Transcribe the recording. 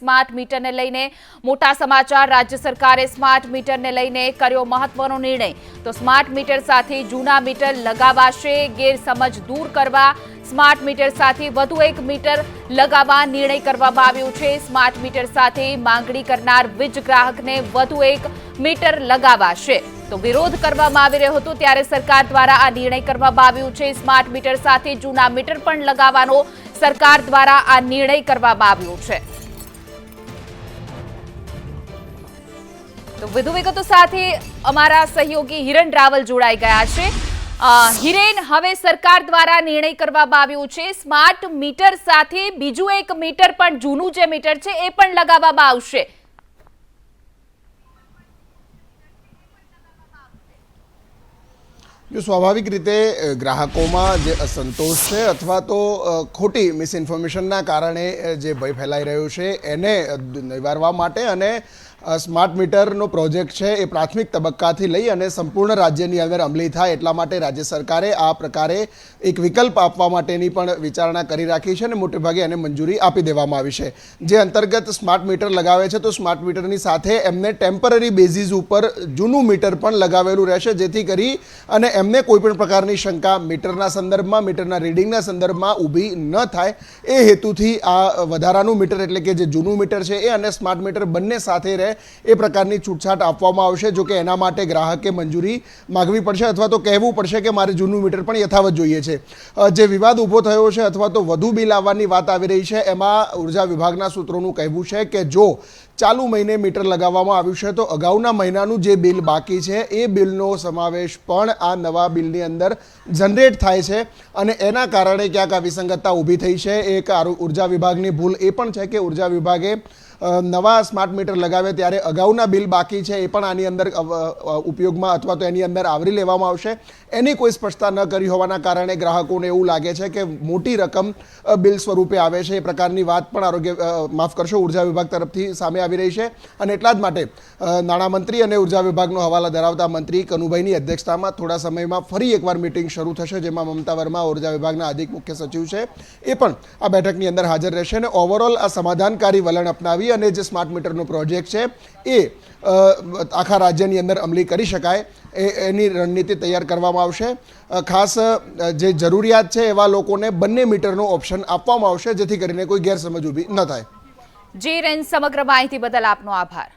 Smart meter ने लईने मोटा समाचार। राज्य सरकारे स्मार्ट मीटर ने लईने कर्यो महत्वनो निर्णय। तो स्मार्ट मीटर साथे जूना मीटर लगावाशे। गैरसमज दूर करवा स्मार्ट मीटर साथे वधु एक मीटर लगावा निर्णय करवामां आव्यो छे। स्मार्ट मीटर साथे मांगणी करनार वीज ग्राहकने वधु एक मीटर लगावाशे। तो विरोध करवामां आवी रह्यो हतो त्यारे सरकार द्वारा आ निर्णय करवामां आव्यो छे। स्मार्ट मीटर साथे जूना मीटर पण लगावવાનો सरकार द्वारा आ निर्णय करवामां आव्यो छे। तो વધુ વિગતો સાથે અમારા સહયોગી હિરેન રાવલ જોડાઈ ગયા છે। હિરેન, હવે સરકાર દ્વારા નિર્ણય કરવામાં આવ્યો છે સ્માર્ટ મીટર સાથે બીજું એક મીટર પણ જૂનું જે મીટર છે એ પણ લગાવવામાં આવશે। जो स्वाभाविक रीते ग्राहकों में जे असंतोष है अथवा तो खोटी मिसइन्फॉर्मेशनना कारणे जे भय फैलाई रह्यो छे एने निवारवा माटे अने स्मार्ट मीटरनो प्रोजेक्ट है ये प्राथमिक तबक्काथी लई अने संपूर्ण राज्यनी अंदर अमली थाय एटला माटे राज्य सरकारे आ प्रकारे एक विकल्प आपवा माटेनी पण विचारणा करी राखी छे अने मोटे भागे एने मंजूरी आपी देवामां आवी छे। जे अंतर्गत स्मार्ट मीटर लगावे छे तो स्मार्ट मीटरनी साथे एमने टेम्पररी बेसिस उपर जूनुं मीटर पण लगावेलुं रहेशे, जेथी करी अने एमने कोईपण प्रकारनी शंका मीटरना संदर्भमां मीटरना रीडिंगना संदर्भमां ऊभी न थाय ए हेतुथी आ वधारानुं मीटर एटले के जे जूनुं मीटर छे ए अने स्मार्ट मीटर बंने साथे रहे ए प्रकारनी छूटछाट आपवामां आवशे। जो कि एना माटे ग्राहके मंजूरी मांगवी पड़शे अथवा तो कहेवुं पड़शे के मारे जूनुं मीटर पण यथावत जोईए छे। जे विवाद ऊभो थयो छे अथवा तो वधु बिल आववानी वात आवी रही छे एमां ऊर्जा विभागना सूत्रोनुं कहेवुं छे के जो चालू महीने मीटर लगाववामां आव्युं छे तो अगाउना महीनानुं जे बिल बाकी छे ए बिलनो समावेश पण आ नवा बिलनी अंदर जनरेट थाय छे अने एना कारणे क्यांक आ विसंगतता ऊभी थई छे। एक ऊर्जा विभागनी भूल ए पण छे के ऊर्जा विभागे नवा स्मार्ट मीटर लगावे त्यारे अगाउना बिल बाकी छे ए पण आनी अंदर उपयोगमां अथवा तो एनी अंदर आवरी लेवामां आवशे। एनी कोई स्पष्टता न करी होवाना कारणे ग्राहकोने एवुं लागे छे के मोटी रकम बिल स्वरूपे आवे छे। ए प्रकारनी वात पण आरोग्य माफ करशो ऊर्जा विभाग तरफथी सामे આવી રહી છે અને એટલા જ માટે નાણામંત્રી અને ઉર્જા વિભાગનો હવાલા ધરાવતા મંત્રી કનુભાઈની અધ્યક્ષતામાં થોડા સમયમાં ફરી એકવાર મીટિંગ શરૂ થશે, જેમાં મમતા વર્મા ઉર્જા વિભાગના અધિક મુખ્ય સચિવ છે એ પણ આ બેઠકની અંદર હાજર રહેશે અને ઓવરઓલ આ સમાધાનકારી વલણ અપનાવી અને જે સ્માર્ટ મીટરનો પ્રોજેક્ટ છે એ આખા રાજ્યની અંદર અમલી કરી શકાય એની રણનીતિ તૈયાર કરવામાં આવશે। ખાસ જે જરૂરિયાત છે એવા લોકોને બંને મીટરનો ઓપ્શન આપવામાં આવશે જેથી કરીને કોઈ ગેરસમજ ઊભી ન થાય। जी रेन, समग्र माहिती बदल आपनो आभार।